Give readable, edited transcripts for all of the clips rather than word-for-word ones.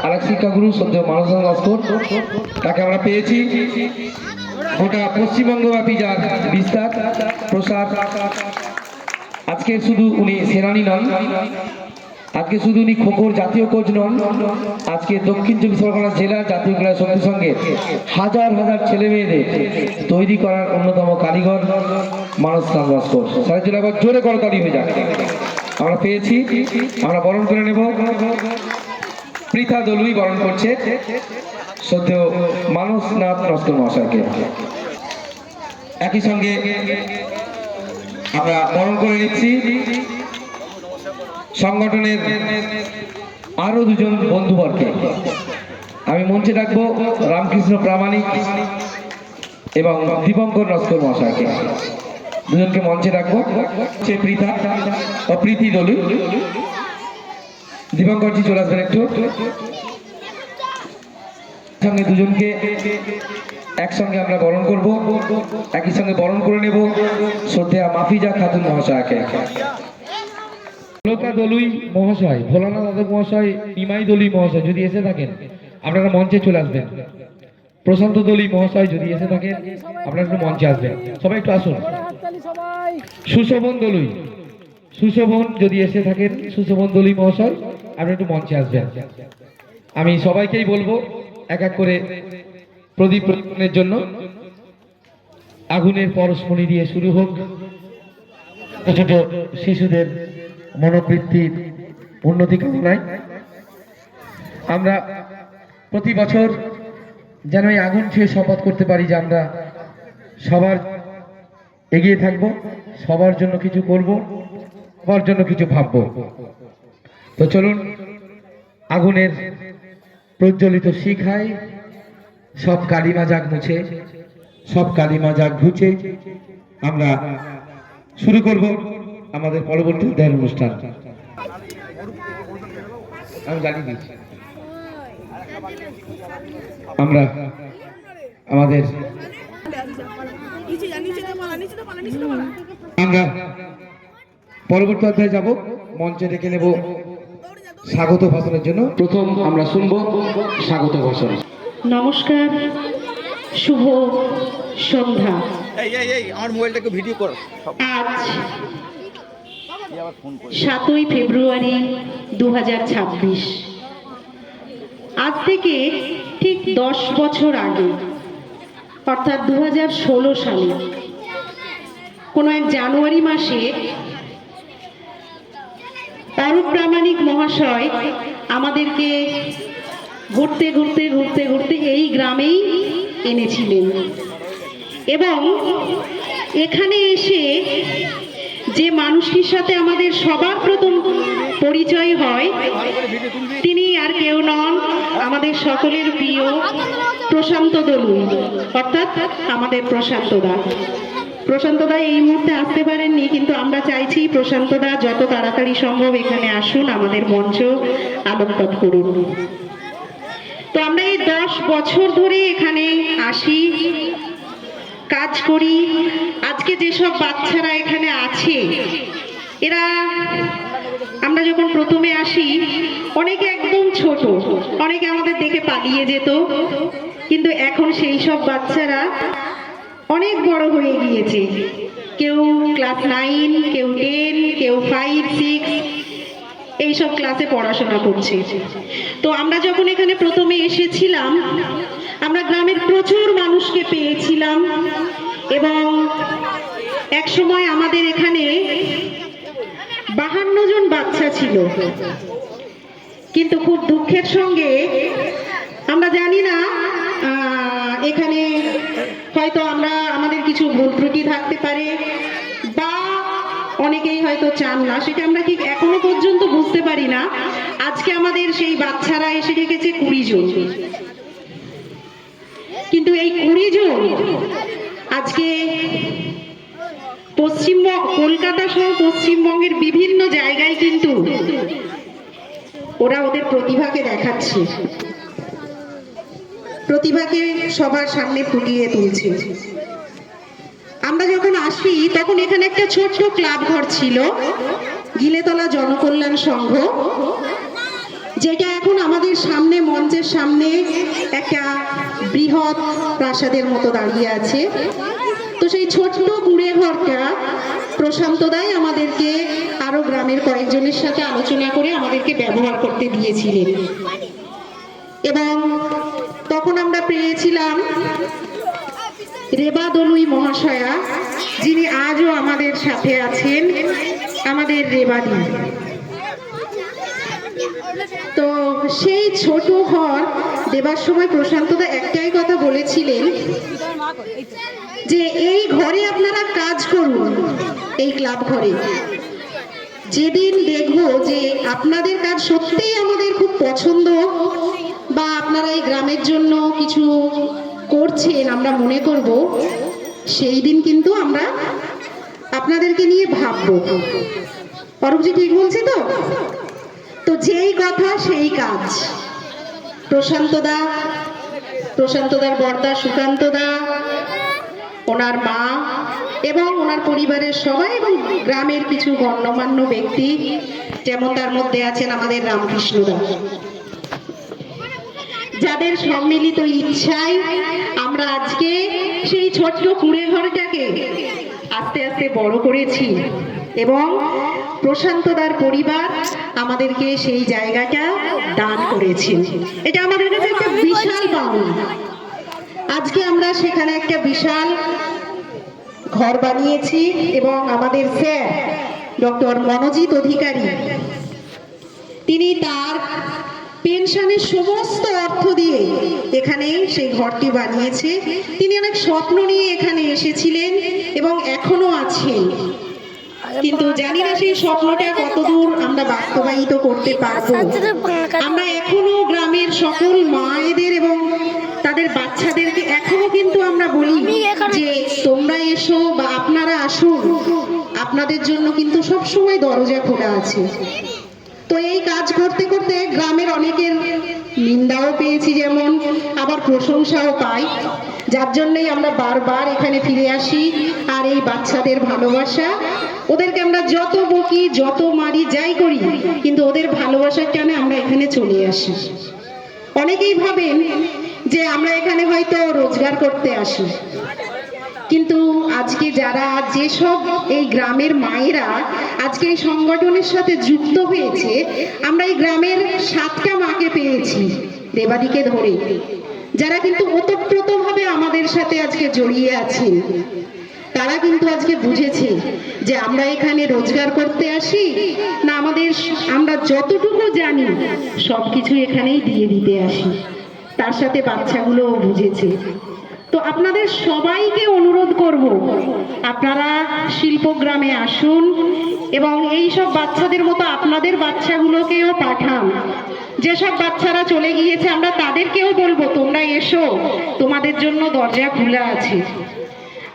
আরেক শিক্ষাগুরু সদ্য মানস নস্কর, তাকে আমরা পেয়েছি। গোটা পশ্চিমবঙ্গব্যাপী যার বিস্তার প্রসার। আজকে শুধু উনি সেনানী নন, আজকে শুধু উনি খোখোর জাতীয় কোচ নন, আজকে দক্ষিণ চব্বিশ পরগনা জেলার জাতীয় ক্রীড়া শক্তি সঙ্গে হাজার হাজার ছেলে মেয়েদের তৈরি করার অন্যতম কারিগর মানস নস্কর। সারা জেলা একবার জোরে করতালি হয়ে যাক। আমরা পেয়েছি, আমরা বরণ করে নেব। পৃথা দলুই বরণ করছে সদ্য মানস নাথ নস্কর মহাশয়কে। একই সঙ্গে আমরা বরণ করে নিচ্ছি সংগঠনের আরো দুজন বন্ধুবরকে। আমি মঞ্চে ডাকবো রামকৃষ্ণ প্রামাণিক এবং দীপঙ্কর নস্কর মহাশয়কে। দুজনকে মঞ্চে রাখবো। সে পৃথা ও প্রীতি দলু। দীপঙ্করজি চলে আসবেন একটু। সঙ্গে দুজনকে একসঙ্গে আমরা বরণ করব, একই সঙ্গে বরণ করে নেব শ্রদ্ধেয়া মাফিজা খাতুন মহাশয়কে। ভোলকা দলুই মহাশয়, ভোলানাথ যাদব মহাশয়, নিমাই দলুই মহাশয় যদি এসে থাকেন আপনারা মঞ্চে চলে আসবেন। প্রশান্ত দলুই মহাশয় যদি এসে থাকেন আপনারা একটু মঞ্চে আসবেন। সবাই একটু আসুন। সুশোভন দলুই, সুশোভন যদি এসে থাকেন, সুশোভন দলুই মহাশয় আপনারা একটু মঞ্চে আসবেন। আমি সবাইকেই বলবো এক এক করে প্রদীপ প্রজ্বলনের জন্য। আগুনের পরশমণি দিয়ে শুরু হোক। ছোট শিশুদের মনোবৃত্তির উন্নতি কামনায় আমরা প্রতি বছর যেন এই আগুন ছুঁয়ে শপথ করতে পারি যে আমরা সবার এগিয়ে থাকব, সবার জন্য কিছু করব, সবার জন্য কিছু ভাববো। তো চলুন আগুনের প্রজ্বলিত শিখায় সব কালিমা জাগ মুছে, সব কালিমা জাগ ঘুচে আমরা শুরু করব আমাদের পরবর্তী ধ্যান অনুষ্ঠান। আমি জানিয়ে দিচ্ছি আমরা আমাদের পরবর্তী অধ্যায়ে যাব। মঞ্চে ডেকে নেব স্বাগত ভাষণের জন্য। প্রথম আমরা শুনব স্বাগত ভাষণ। নমস্কার, শুভ সন্ধ্যা। আমার মোবাইলটাকে ভিডিও করো। আজ 7ই ফেব্রুয়ারি 2026। আজ থেকে ঠিক 10 বছর আগে অর্থাৎ 2016 সালে কোনো এক জানুয়ারি মাসে অরূপ প্রামাণিক মহাশয় আমাদেরকে ঘুরতে ঘুরতে ঘুরতে ঘুরতে এই গ্রামেই এনেছিলেন এবং এখানে এসে যে মানুষটির সাথে আমাদের সবার প্রথম পরিচয় হয় তিনি আর কেউ নন, আমাদের সকলের প্রিয় প্রশান্ত দলু, অর্থাৎ আমাদের প্রশান্তদা। প্রশান্তদা এই মুহূর্তে আসতে পারেননি, কিন্তু আমরা চাইছি প্রশান্তদা যত তাড়াতাড়ি সম্ভব এখানে আসুন, আমাদের মঞ্চ আলোকপাত করুন। তো আমরা এই 10 বছর ধরে এখানে আসি, কাজ করি। আজকে যেসব বাচ্চারা এখানে আছে এরা, আমরা যখন প্রথমে আসি অনেকে একদম ছোট, অনেকে আমাদের দেখে পালিয়ে যেত, কিন্তু এখন সেই সব বাচ্চারা অনেক বড় হয়ে গিয়েছে। কেউ ক্লাস 9, কেউ 10, কেউ 5, 6 এইসব ক্লাসে পড়াশোনা করছে। তো আমরা যখন এখানে প্রথমে এসেছিলাম আমরা গ্রামের প্রচুর মানুষকে পেয়েছিলাম এবং এক সময় আমাদের এখানে 52 জন বাচ্চা ছিল, কিন্তু খুব দুঃখের সঙ্গে আমরা জানি না, এখানে হয়তো আমাদের কিছু ভুল ত্রুটি থাকতে পারে বা অনেকেই হয়তো চান না, সেটা আমরা ঠিক এখনো পর্যন্ত বুঝতে পারি না। আজকে আমাদের সেই বাচ্চারা এসে রেখেছে 20 জন, কিন্তু এই 20 জন আজকে কলকাতা সহ পশ্চিমবঙ্গের বিভিন্ন জায়গায় কিন্তু ওরা ওদের প্রতিভাকে দেখাচ্ছে, প্রতিভাকে সবার সামনে ফুটিয়ে তুলছে। আমরা যখন আসি তখন এখানে একটা ছোট্ট ক্লাব ঘর ছিল, গিলেতলা জনকল্যাণ সংঘ। যেটা এখন আমাদের সামনে, মঞ্চের সামনে একটা বৃহৎ প্রাসাদের মতো দাঁড়িয়ে আছে। তো সেই ছোট্ট কুঁড়ে ঘরটা প্রশান্ত দাই আমাদেরকে আরো গ্রামের কয়েকজনের সাথে আলোচনা করে আমাদেরকে ব্যবহার করতে দিয়েছিলেন, এবং তখন আমরা পেয়েছিলাম রেবা দলুই মহাশয়া, যিনি আজও আমাদের সাথে আছেন, আমাদের রেবাদি। তো সেই ছোট ঘর দেবার সময় প্রশান্তদা একটাই কথা বলেছিলেন যে এই ঘরে আপনারা কাজ করুন, এই ক্লাব ঘরে। যেদিন দেখবো যে আপনাদের কাজ সত্যিই আমাদের খুব পছন্দ, বা আপনারা এই গ্রামের জন্য কিছু করছেন আমরা মনে করব, সেই দিন কিন্তু আমরা আপনাদেরকে নিয়ে ভাববো। অরূপজি ঠিক বলছি তো? তো যেই কথা সেই কাজ। প্রশান্তদার বর্দা সুকান্তদা, ওনার মা এবং ওনার পরিবারের সবাই, এবং গ্রামের কিছু গণ্যমান্য ব্যক্তি, যেমন তার মধ্যে আছেন আমাদের রামকৃষ্ণদা, যাদের সম্মিলিত ইচ্ছায় আমরা আজকে সেই ছোট্ট কুঁড়ে ঘরটাকে আস্তে আস্তে বড় করেছি, এবং প্রশান্তদার পরিবার আমাদেরকে সেই জায়গাটা দান করেছে। এটা আমাদের কাছে একটা বিশাল পাওনা। আজকে আমরা সেখানে একটা বিশাল ঘর বানিয়েছি, এবং আমাদের স্যার ডক্টর মনোজিৎ অধিকারী, তিনি তার পেনশনের সমস্ত অর্থ দিয়ে এখানে সেই ঘরটি বানিয়েছে। তিনি অনেক স্বপ্ন নিয়ে এখানে এসেছিলেন এবং এখনো আছেন, কিন্তু জানি না সেই স্বপ্নটা কতদূর আমরা বাস্তবায়িত করতে পারবো। আমরা এখনো গ্রামের সকল মায়েদের এবং তাদের বাচ্চাদেরকে এখনো কিন্তু আমরা বলি যে তোমরা এসো বা আপনারা আসুন, আপনাদের জন্য কিন্তু সবসময় দরজা খোলা আছে। তো এই কাজ করতে করতে গ্রামের অনেকের নিন্দাও পেয়েছি, যেমন আবার প্রশংসাও পাই, যার জন্যই আমরা বারবার এখানে ফিরে আসি। আর এই বাচ্চাদের ভালোবাসা, ওদেরকে আমরা যত বকি, যত মারি, যাই করি, কিন্তু ওদের ভালোবাসার টানে আমরা এখানে চলে আসি। অনেকেই ভাবেন যে আমরা এখানে হয়তো রোজগার করতে আসি, কিন্তু আজকে যারা, যেসব এই গ্রামের মায়েরা আজকে এই সংগঠনের সাথে যুক্ত হয়েছে, আমরা এই গ্রামের 7টা মাকে পেয়েছি রেবাদিকে ধরে, যারা কিন্তু ওতপ্রোতভাবে আমাদের সাথে আজকে জড়িয়ে আছেন। তারা কিন্তু আজকে বুঝেছে যে আমরা এখানে রোজগার করতে আসি না, আমরা যতটুকু জানি সবকিছু এখানেই দিয়ে দিতে আসি। তার সাথে বাচ্চাগুলোও বুঝেছে। তো আপনাদের সবাইকে অনুরোধ করব, আপনারা শিল্পগ্রামে আসুন এবং এই সব বাচ্চাদের মতো আপনাদের বাচ্চাগুলোকেও পাঠান। যেসব বাচ্চারা চলে গিয়েছে আমরা তাদেরকেও বলবো তোমরা এসো, তোমাদের জন্য দরজা খোলা আছে।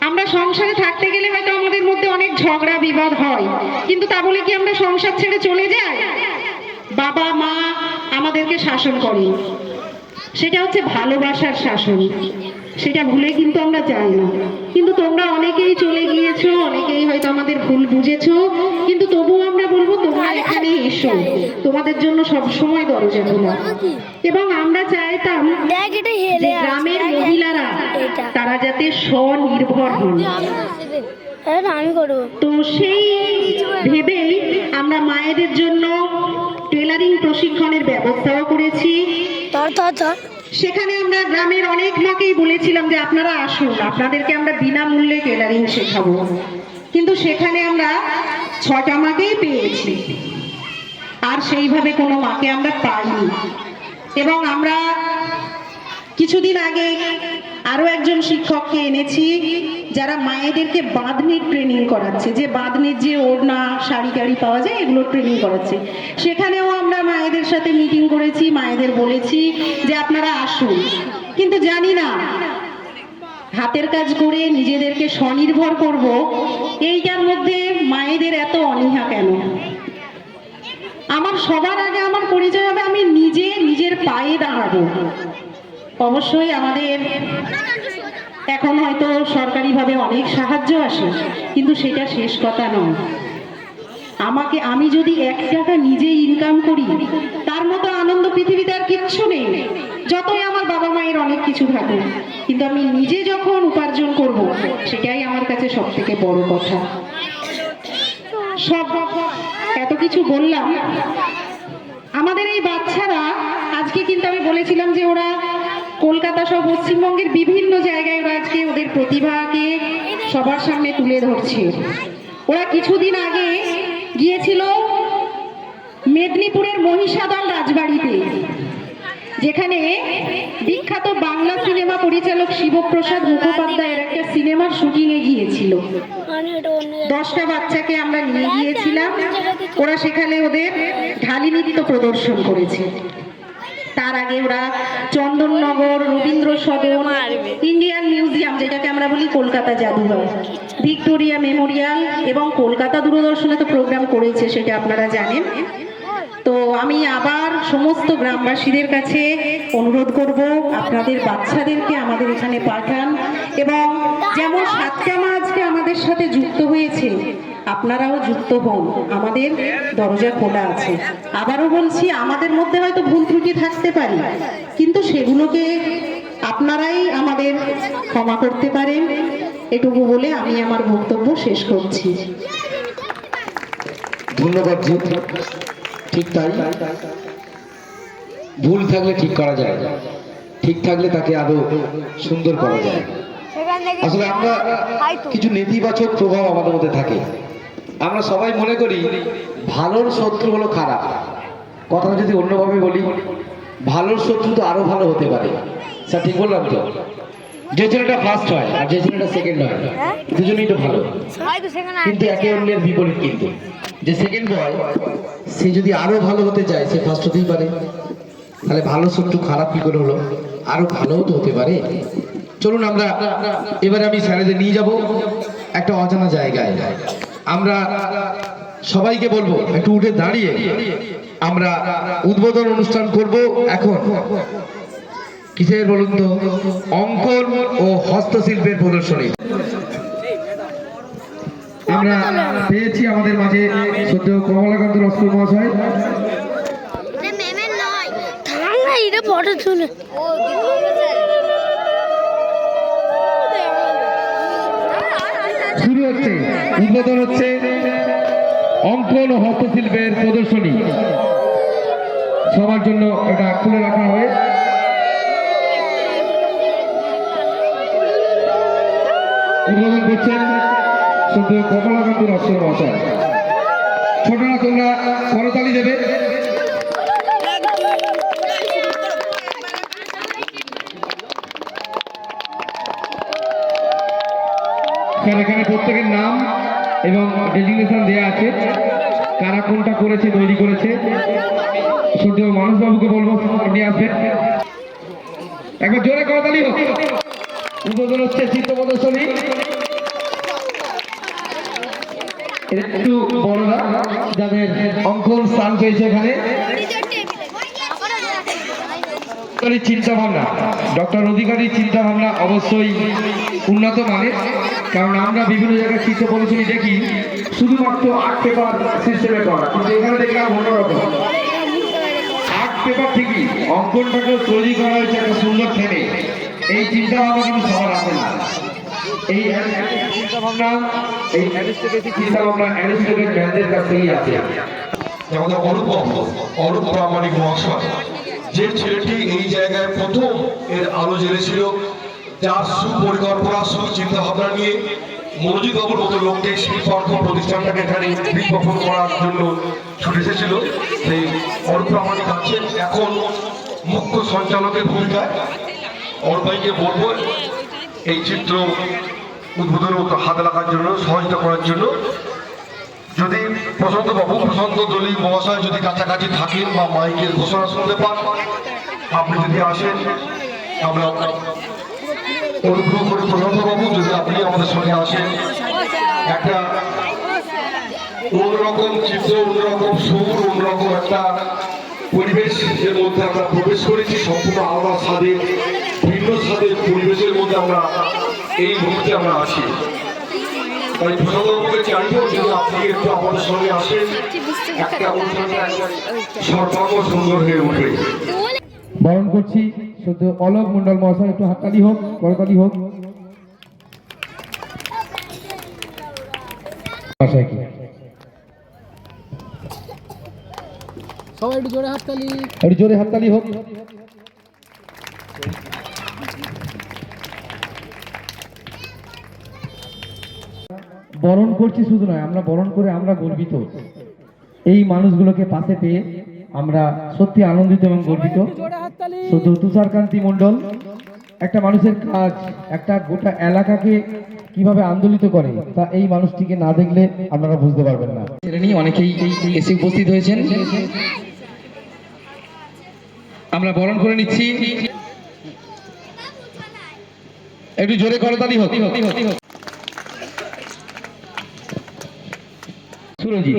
আমরা সংসারে থাকতে গেলে হয়তো আমাদের মধ্যে অনেক ঝগড়া বিবাদ হয়, কিন্তু তা বলে কি আমরা সংসার ছেড়ে চলে যাই? বাবা মা আমাদেরকে শাসন করেন, সেটা হচ্ছে ভালোবাসার শাসন, সেটা ভুলে কিন্তু আমরা যাই না। কিন্তু তোমরা অনেকেই চলে গিয়েছো, অনেকেই হয়তো আমাদের ভুল বুঝেছো, কিন্তু তবুও আমরা বলবো তোমরা এখানে এসো, তোমাদের জন্য সব সময় দরজা খোলা। এবং আমরা চাইতাম যে গ্রামের মহিলারা তারা যাতে স্বনির্ভর হন। তো সেই ভেবেই আমরা মায়েদের জন্য টেলারিং প্রশিক্ষণের ব্যবস্থাও করেছি। সেখানে আমরা গ্রামের অনেক মাকেই বলেছিলাম যে আপনারা আসুন, আপনাদেরকে আমরা বিনামূল্যে টেলারিং শেখাবো, কিন্তু সেখানে আমরা 6টা মাকেই পেয়েছি, আর সেইভাবে কোনো মাকে আমরা পাইনি। এবং আমরা কিছুদিন আগে আরো একজন শিক্ষককে এনেছি, যারা মায়েদেরকে বাঁধনির ট্রেনিং করাচ্ছে, যে বাঁধনির যে ওড়না শাড়ি টাড়ি পাওয়া যায় এগুলো ট্রেনিং করাচ্ছে। সেখানেও আমরা মায়েদের সাথে মিটিং করেছি, মায়েদের বলেছি যে আপনারা আসুন, কিন্তু জানি না হাতের কাজ করে নিজেদেরকে স্বনির্ভর করব, এইটার মধ্যে মায়েদের এত অনীহা কেন? আমার সবার আগে আমার পরিচয় হবে আমি নিজে নিজের পায়ে দাঁড়াবো। অবশ্যই আমাদের এখন হয়তো সরকারিভাবে অনেক সাহায্য আসে, কিন্তু সেটা শেষ কথা নয়। আমি যদি 1 টাকা নিজেই ইনকাম করি, তার মতো আনন্দ পৃথিবীতে আর কিচ্ছু নেই। যতই আমার বাবা মায়ের অনেক কিছু থাকুক, কিন্তু আমি নিজে যখন উপার্জন করব, সেটাই আমার কাছে সব থেকে বড় কথা। সব এত কিছু বললাম, আমাদের এই বাচ্চারা আজকে কিন্তু আমি বলেছিলাম যে ওরা কলকাতা সহ পশ্চিমবঙ্গের বিভিন্ন জায়গায় ওরা আজকে ওদের প্রতিভাকে সবার সামনে তুলে ধরছে। ওরা কিছুদিন আগে গিয়েছিল মেদিনীপুরের মহিষাদল রাজবাড়িতে, যেখানে বিখ্যাত বাংলা সিনেমা পরিচালক শিবপ্রসাদ মুখোপাধ্যায়ের একটা সিনেমার শুটিংয়ে গিয়েছিল। 10টা বাচ্চাকে আমরা নিয়ে গিয়েছিলাম, ওরা সেখানে ওদের ঢালি নৃত্য প্রদর্শন করেছে। তার আগে ওরা চন্দননগর, রবীন্দ্র সদন, ইন্ডিয়ান মিউজিয়াম, যেটাকে আমরা বলি কলকাতা জাদুঘর, ভিক্টোরিয়া মেমোরিয়াল এবং কলকাতা দূরদর্শনে তো প্রোগ্রাম করেছে, সেটা আপনারা জানেন। তো আমি আবার সমস্ত গ্রামবাসীদের কাছে অনুরোধ করব, আপনাদের বাচ্চাদেরকে আমাদের এখানে পাঠান, এবং যেমন 7টা মা আজকে আমাদের সাথে যুক্ত হয়েছে, আপনারাও যুক্ত হন, আমাদের দরজা খোলা আছে। আবারও বলছি, আমাদের মধ্যে হয়তো ভুল ত্রুটি থাকতে পারে, কিন্তু সেগুলোকে আপনারাই আমাদের ক্ষমা করতে পারেন। এটুকু বলে আমি আমার বক্তব্য শেষ করছি। ধন্যবাদ জি। ঠিক তাই, ভুল থাকলে ঠিক করা যায়, ঠিক থাকলে তাকে আরো সুন্দর করা যায়। আসলে আমরা কিছু নেতিবাচক প্রভাব আমাদের মধ্যে থাকে। আমরা সবাই মনে করি ভালোর শত্রু হলো খারাপ। কথাটা যদি অন্যভাবে বলি, ভালোর শত্রু তো আরো ভালো হতে পারে। স্যার ঠিক বললাম তো? যে ছেলেটা ফার্স্ট হয় আর যে ছেলেটা সেকেন্ড হয়, দুজনেই তো ভালো, কিন্তু একে অন্যের বিপরীত। কিন্তু যে সেকেন্ড বয়, সে যদি আরো ভালো হতে চায়, সে ফার্স্ট হতেই পারে। তাহলে ভালো শত্রু খারাপ কি করে হলো? আরো ভালোও তো হতে পারে। চলুন আমরা এবারে আমি স্যারেদের নিয়ে যাব একটা অজানা জায়গায়। আমরা সবাইকে বলবো একটু উঠে দাঁড়িয়ে আমরা উদ্বোধন অনুষ্ঠান করব। এখন কিসের বলুন তো? অঙ্কন ও হস্তশিল্পের প্রদর্শনী। আমরা পেয়েছি আমাদের মাঝে শ্রদ্ধেয় কমলাকান্ত রস্কর মহাশয়। শুরু হচ্ছে, উদ্বোধন হচ্ছে অঙ্কন ও হস্তশিল্পের প্রদর্শনী। সবার জন্য এটা খুলে রাখা হয়। উদ্বোধন করছেন শ্রদ্ধেয় কমলাকান্ত রস্কর মহাশয়। ছোটরা তোমরা করতালি দেবে। এখানে প্রত্যেকের নাম এবং ডেজিগনেশন দেওয়া আছে, কারা কোনটা করেছে, তৈরি করেছে। শ্রদ্ধেয় মানুষবাবুকে বলবো নিয়ে আসবেন। একবার জোরে করতালি হোক। উদ্বোধন হচ্ছে চিত্র প্রদর্শনী। একটু বড়রা যাদের অঙ্কন স্থান পেয়েছে এখানে, চিন্তা ভাবনা, ডক্টর অধিকারীর চিন্তা ভাবনা অবশ্যই উন্নত মানের। কারণ আমরা বিভিন্ন জায়গায় চিত্র প্রদর্শনী দেখি শুধুমাত্র আর্ট পেপার সিস্টেমে করা, কিন্তু এখানে দেখলাম অন্যরকম। আর্ট পেপার ঠিকই, অঙ্কনটাকেও তৈরি করা হয়েছে একটা সুন্দর ফ্রেমে। এই চিন্তা ভাবনা কিন্তু সবার আসে না। এই চিন্তা ভাবনা, এই অ্যারিস্টোক্রেটিক চিন্তা ভাবনা অ্যারিস্টোক্রেট ম্যানদের কাছ থেকেই আছে। আমাদের অরূপ প্রামাণিক মহাশয়, যে ছেলেটি এই জায়গায় প্রথম এর আলো জ্বেলেছিল, যার সুপরিকল্পনা, সুচিন্তা ভাবনা নিয়ে মনোজিৎ বাবুর মতো লোককে শিল্পার্থ প্রতিষ্ঠানটাকে এখানে বিজ্ঞাপন করার জন্য ছুটে এসেছিল। সেই অরূপ প্রামাণিক আছেন এখন মুখ্য সঞ্চালকের ভূমিকায়। অরূপ ভাইকে বলবো এই চিত্র উদ্বোধন হাত লাগার জন্য, সহযোগিতা করার জন্য। যদি প্রশান্ত দলীয় মহাশয় যদি কাছাকাছি থাকেন বা মাইকের ঘোষণা শুনতে পান, আপনি যদি আসেন, আমরা অনুগ্রহ করে প্রশান্তবাবু যদি আপনি আমাদের সঙ্গে আসেন। একটা অন্যরকম চিত্র, অন্যরকম সুর, অন্যরকম একটা পরিবেশের মধ্যে আমরা প্রবেশ করেছি। সম্পূর্ণ আলাদা স্বাদের, ভিন্ন স্বাদের পরিবেশের মধ্যে আমরা এই মুহূর্তে আমরা আছি। তাই প্রশাসনকে চাইব যে আপনি একটু আমাদের সঙ্গে আসেন, একটা অনুষ্ঠানটা সর্বাঙ্গ সুন্দর হয়ে উঠবে। বরণ করছি শুধু অলোক মন্ডল মহাশয়, একটু হাততালি হোক, করতালি হোক। সবাই একটু জোরে হাততালি। একটু জোরে হাততালি হোক। বরণ করছি শুধু নয়, আমরা বরণ করে আমরা গর্বিত। এই মানুষগুলোকে পাশে পেয়ে আমরা সত্যি আনন্দিত এবং গর্বিত। জোরে হাততালি। শুধু তুষারকান্তি মণ্ডল একটা মানুষের কাজ একটা গোটা এলাকাকে কিভাবে আন্দোলিত করে তা এই মানুষটিকে না দেখলে আপনারা বুঝতে পারবেন না। অনেকেই এসে উপস্থিত হয়েছেন, আমরা বরণ করে নিচ্ছি। একটু জোরে করতালি হোক। সুরজিৎ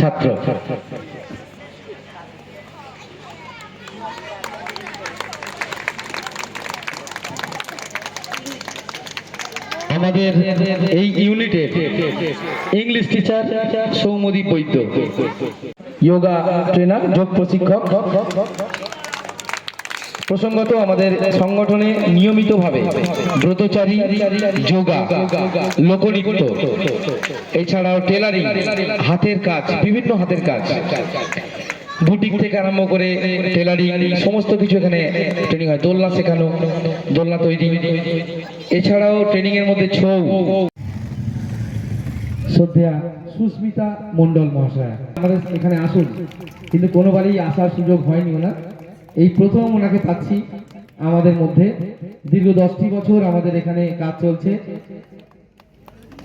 ছাত্র। আমাদের এই ইউনিটের ইংলিশ টিচার সৌম্যদীপ বৈদ্য, যোগা ট্রেনার, যোগ প্রশিক্ষক। প্রসঙ্গত আমাদের সংগঠনে নিয়মিতভাবে ব্রতচারী, যোগা, লোকনৃত্য, এছাড়াও টেলারিং, হাতের কাজ, বিভিন্ন হাতের কাজ, বুটিক থেকে আরম্ভ করে টেলারিং সমস্ত কিছু এখানে ট্রেনিং হয়। দোলনা শেখানো, দোলনা তৈরি, এছাড়াও ট্রেনিং এর মধ্যে ছৌ। শ্রদ্ধেয়া সুস্মিতা মণ্ডল মহাশয় আমাদের এখানে আসুন, কিন্তু কোনোবারই আসার সুযোগ হয়নি ওনার, এই প্রথম ওনাকে পাচ্ছি আমাদের মধ্যে। দীর্ঘ 10টি বছর আমাদের এখানে কাজ চলছে,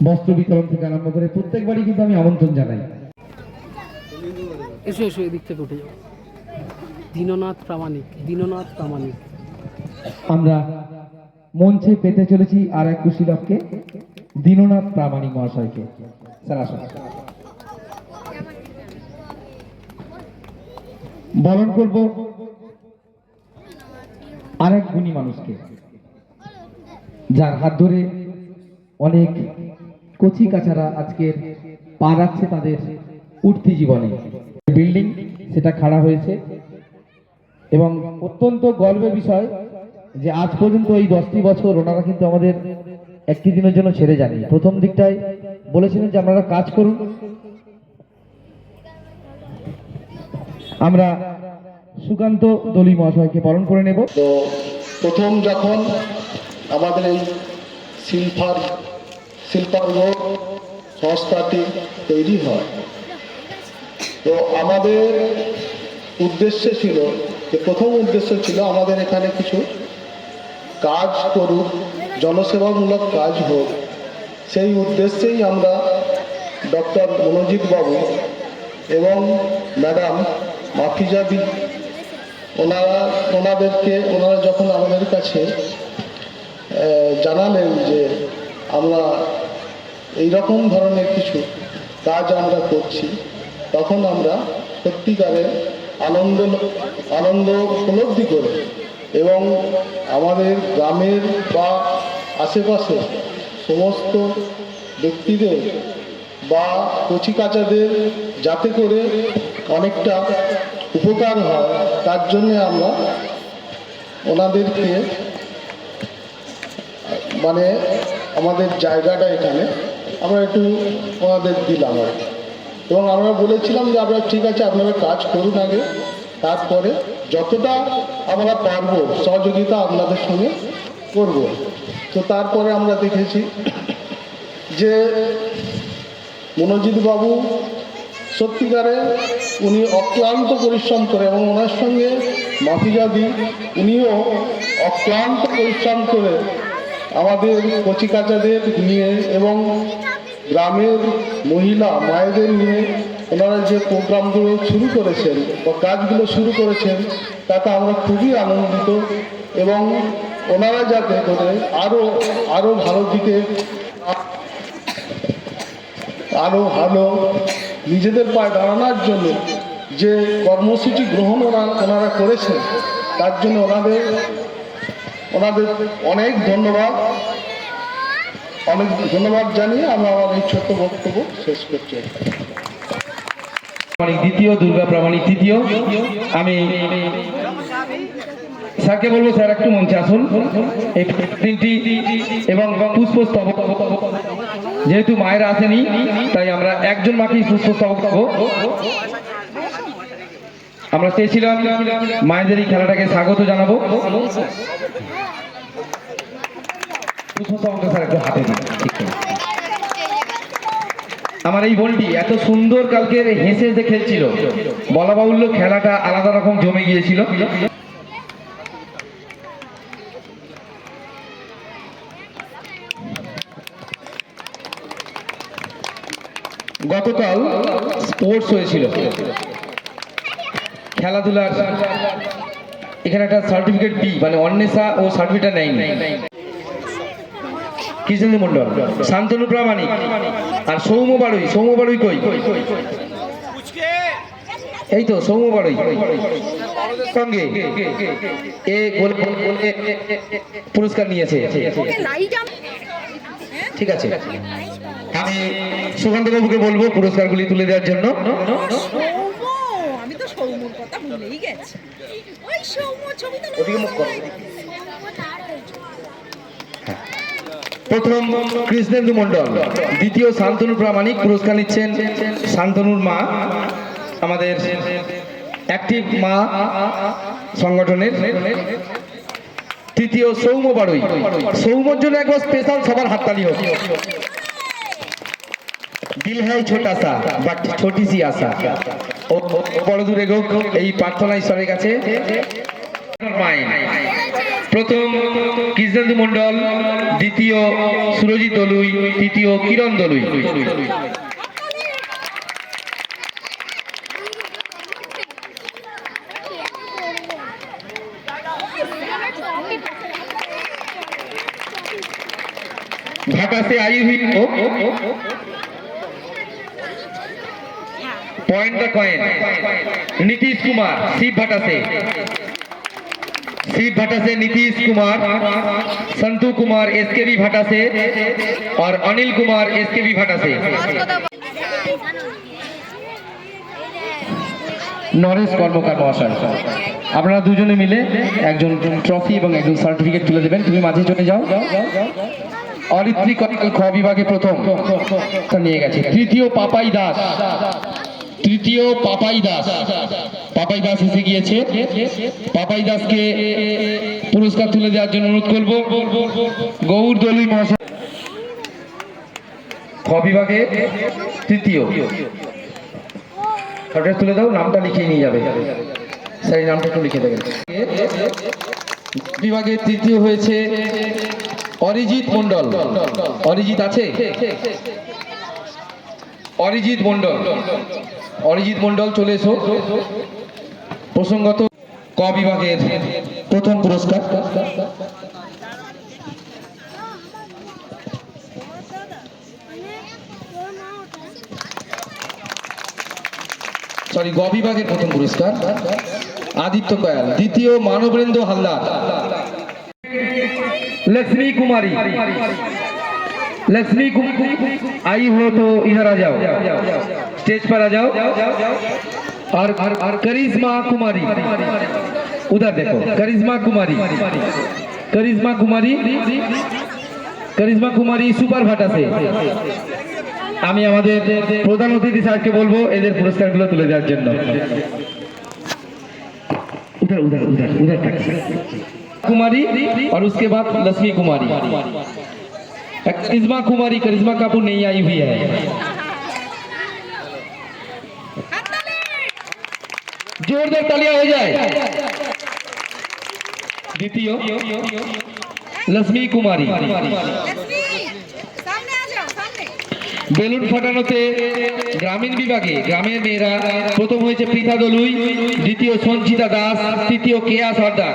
বস্ত্র বিতরণ থেকে আরম্ভ করে প্রত্যেকবারই কিন্তু আমি আমন্ত্রণ জানাই। এসো এসো, এদিক থেকে উঠে যাও। দীননাথ প্রামাণিক, দীননাথ প্রামাণিক। আমরা মঞ্চে পেতে চলেছি আর এক কুশীলবকে, দীননাথ প্রামাণিক মহাশয়কে। স্যার আসুন। বরণ করব আরেক গুণী মানুষকে, যার হাত ধরে অনেক কচি কাচারা আজকের পা রাখছে তাদের উঠতি জীবনে। বিল্ডিং সেটা খাড়া হয়েছে এবং অত্যন্ত গর্বের বিষয় যে আজ পর্যন্ত এই 10টি বছর ওনারা কিন্তু আমাদের একটি দিনের জন্য ছেড়ে যাননি। প্রথম দিকটায় বলেছিলেন যে আপনারা কাজ করুন। আমরা সুকান্ত দলি মহাশয়কে বরণ করে নেব। তো প্রথম যখন আমাদের এই শিল্পাঙ্গ সংস্থাটি তৈরি হয়, তো আমাদের উদ্দেশ্য ছিল যে প্রথম উদ্দেশ্য ছিল আমাদের এখানে কিছু কাজ করুক, জনসেবামূলক কাজ হোক। সেই উদ্দেশ্যেই আমরা ডক্টর মনোজিৎ বাবু এবং ম্যাডাম মাফিজাবি ওনারা যখন আমাদের কাছে জানালেন যে আমরা এই রকম ধরনের কিছু কাজ আমরা করছি, তখন আমরা সত্যিকারের আনন্দ উপলব্ধি করে এবং আমাদের গ্রামের বা আশেপাশে সমস্ত ব্যক্তিদের বা কচিকাচাদের যাতে করে অনেকটা উপকার হয়, তার জন্য আমরা ওনাদেরকে মানে আমাদের জায়গাটা এখানে আমরা একটু ওনাদের দিলাম আর কি। এবং আমরা বলেছিলাম যে আপনারা ঠিক আছে আপনারা কাজ করুন আগে, তারপরে যতটা আমরা পারবো সহযোগিতা আপনাদের সঙ্গে করব। তো তারপরে আমরা দেখেছি যে মনোজিৎ বাবু সত্যিকারে উনি অক্লান্ত পরিশ্রম করে এবং ওনার সঙ্গে মাফিজাদি উনিও অক্লান্ত পরিশ্রম করে আমাদের কচিকাচাদের নিয়ে এবং গ্রামের মহিলা মায়েদের নিয়ে ওনারা যে প্রোগ্রামগুলো শুরু করেছেন বা কাজগুলো শুরু করেছেন, তাতে আমরা খুবই আনন্দিত। এবং ওনারা যাতে করে আরও ভালো দিকে আরও ভালো নিজেদের পায়ে দাঁড়ানোর জন্য যে কর্মসূচি গ্রহণ ওনারা করেছেন, তার জন্য ওনাদের অনেক ধন্যবাদ। অনেক ধন্যবাদ জানিয়ে আমি আমার এই ছোট্ট বক্তব্য শেষ করছি। প্রামাণিক দ্বিতীয়, দুর্গা প্রামাণিক তৃতীয়। আমি স্যারকে বলবো, স্যার একটু মঞ্চে আসুন। এই তিনটি এবং পুষ্পস্তবক, যেহেতু মায়েরা আসেনি তাই আমরা একজন মাকেই পুষ্পস্তবক দেবো। আমরা চেয়েছিলাম মায়েদের এই খেলাটাকে স্বাগত জানাবো। পুষ্পস্তবকটা স্যার একটু হাতে দিন। আমার এই বোনটি এত সুন্দর কালকে হেসে হেসে খেলছিল, বলা বাহুল্য খেলাটা আলাদা রকম জমে গিয়েছিল। গতকাল স্পোর্টস হয়েছিল, খেলাধুলার এখানে একটা সার্টিফিকেট বি মানে অন্বেষা ও সার্টিফিকেট নেয়নি। কৃষ্ণেন্দু মন্ডল, শান্তনু প্রামাণিক আর সৌম্য বাড়ুই। সৌম্য বাড়ুই কই? এই তো সৌম্য বাড়ুই সঙ্গে এ পুরস্কার নিয়েছে। ঠিক আছে, আমি সুকান্ত বাবুকে বলবো পুরস্কারগুলি তুলে দেওয়ার জন্য। আমি তো সৌম্যর কথা ভুলেই গেছি। ওই সৌম্য ছবিটা ওদিকে মুখ করো। প্রথম কৃষ্ণেন্দু মন্ডল, দ্বিতীয় শান্তনু প্রামাণিক। পুরস্কার নিচ্ছেন শান্তনুর মা, আমাদের অ্যাক্টিভ মা সংগঠনের। তৃতীয় সৌম্য বাড়ুই। সৌম্যর জন্য একবার স্পেশাল সবার হাততালি হোক। দিল হ্যায় ছোটা সা বাট ছোটি সি আশা। ও বড় দূরে হোক এই প্রার্থনা ঈশ্বরের কাছে। প্রথম কৃষ্ণেন্দু মন্ডল, দ্বিতীয় সুরজিৎ দলুই, তৃতীয় কিরণ দলুই। ढाका से आई हुई हो point the coin Nitish Kumar, Shiv Bhatta से। शिव भट्टा से नीतीश कुमार, संतू कुमार एसकेबी भट्टा से और अनिल कुमार एसकेबी भट्टा से। নরেশ কর্মকার মহাশয়, আপনারা দুজনে মিলে একজন ট্রফি এবং একজন সার্টিফিকেট তুলে দেবেন। তুমি মাঝে চলে যাও। অরিত্রী খ বিভাগে প্রথম নিয়ে গেছে। তৃতীয় পাপাই দাস, তৃতীয় পাপাই দাস। পাপাই দাস এসে গিয়েছে। পাপাই দাসকে পুরস্কার তুলে দেওয়ার জন্য অনুরোধ করব। গৌর দলুই মহাশয় খ বিভাগে তৃতীয়। তুলে দাও, নামটা লিখিয়ে নিয়ে যাবে। সেই নামটা একটু লিখে দেবেন। বিভাগে তৃতীয় হয়েছে অরিজিৎ মন্ডল। অরিজিৎ আছে? অরিজিৎ মন্ডল, অরিজিৎ মন্ডল চলে এসো। প্রসঙ্গত ক বিভাগের প্রথম পুরস্কার। সরি, গ বিভাগের প্রথম পুরস্কার आदित्य कयाल। द्वितीय मानवेंद्र हालदार। लक्ष्मी कुमारी, लक्ष्मी आई हो तो इधर आ जाओ, स्टेज पर आ जाओ। और करिश्मा कुमारी, उधर देखो, करिश्मा कुमारी, करिश्मा कुमारी, करिश्मा कुमारी सुपर भाटा से। আমি আমাদের প্রধান অতিথি স্যারকে বলবো এদের পুরস্কারগুলো তুলে দেওয়ার জন্য। उधर उधर उधर उधर तक कुमारी और उसके बाद लक्ष्मी कुमारी। करिश्मा कुमारी, करिश्मा कपूर नहीं आई हुई है। जोरदार तालियां हो जाए। द्वितीय लक्ष्मी कुमारी। বেলুন ফাটানোতে গ্রামীণ বিভাগে গ্রামের মেয়েরা প্রথম হয়েছে পৃথা দলুই, দ্বিতীয় সঞ্চিতা দাস, তৃতীয় কেয়া সর্দার,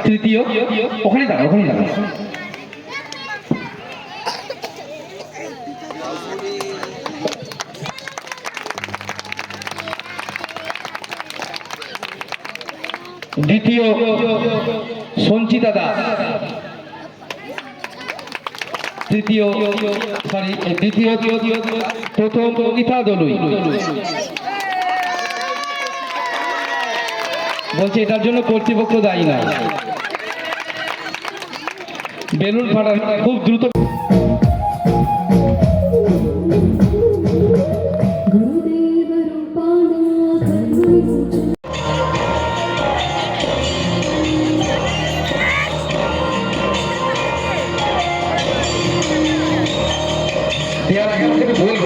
তৃতীয় ওখানে দাঁড়া, ওখানে দাঁড়া। দ্বিতীয় সঞ্চিতা দাস, প্রথম অঙ্কিতা দলুই বলছে এটার জন্য কর্তৃপক্ষ দায়ী না, বেলুন ফাটা খুব দ্রুত। দেওয়ার আগে আমাকে বলবো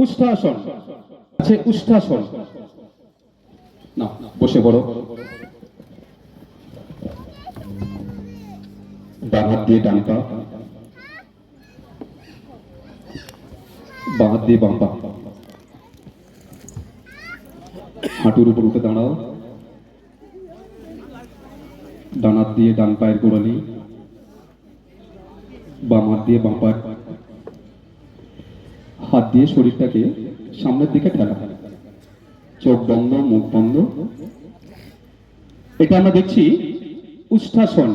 উষ্ঠাসন আছে, উষ্ঠাসন না, বসে পড়ো। ডান হাত দিয়ে ডান পা, বাঁ হাত দিয়ে বাঁ পা, হাঁটুর উপর উঠে দাঁড়াও। ডান হাত দিয়ে ডান পায়ের গোড়ালি, বাম হাত দিয়ে বাঁ পায়ের, হাত দিয়ে শরীরটাকে সামনের দিকে ঠেলা, চোখ বন্ধ, মুখ বন্ধ। এটা আমরা দেখছি উষ্ঠাসন।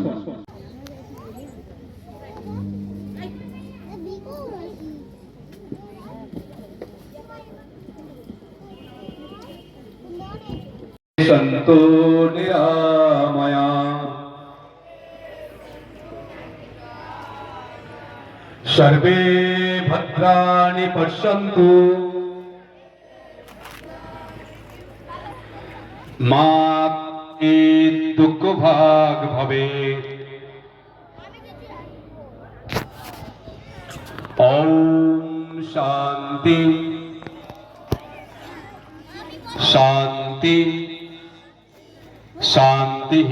সন্ত নিরাময়া सर्वे भद्राणि पश्यन्तु मा दुःख भाग भवेत्। ओम शांति। शांति शांति।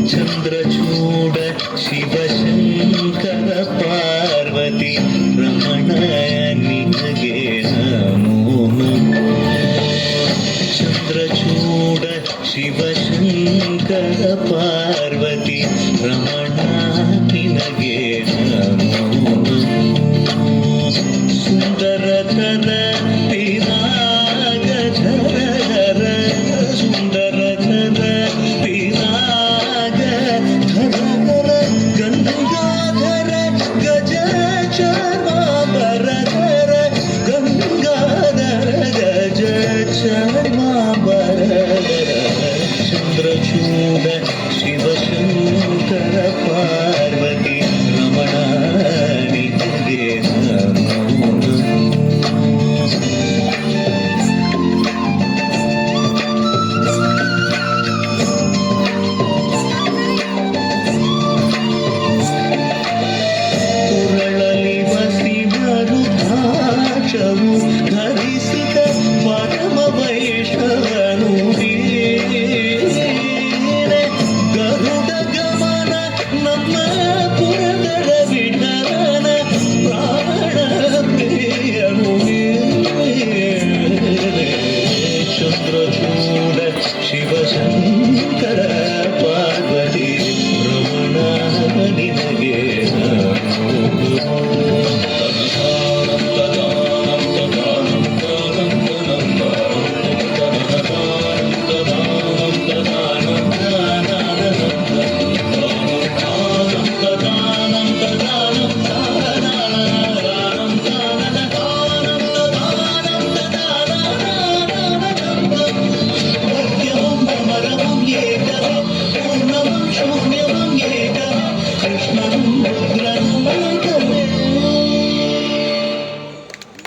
चंद्रचूड शिवशंकर पार्वती रमण निनगे नमो नमो। चंद्रचूड शिवशंकर पार्वती रमण निनगे नमो नमो। सुंदरधर पिनाग धर सुंदरधर पिनाग धर गंगाधर गज चर्मांबर गंगाधर गज चर्मांबर। चंद्रचूड शिवशंकर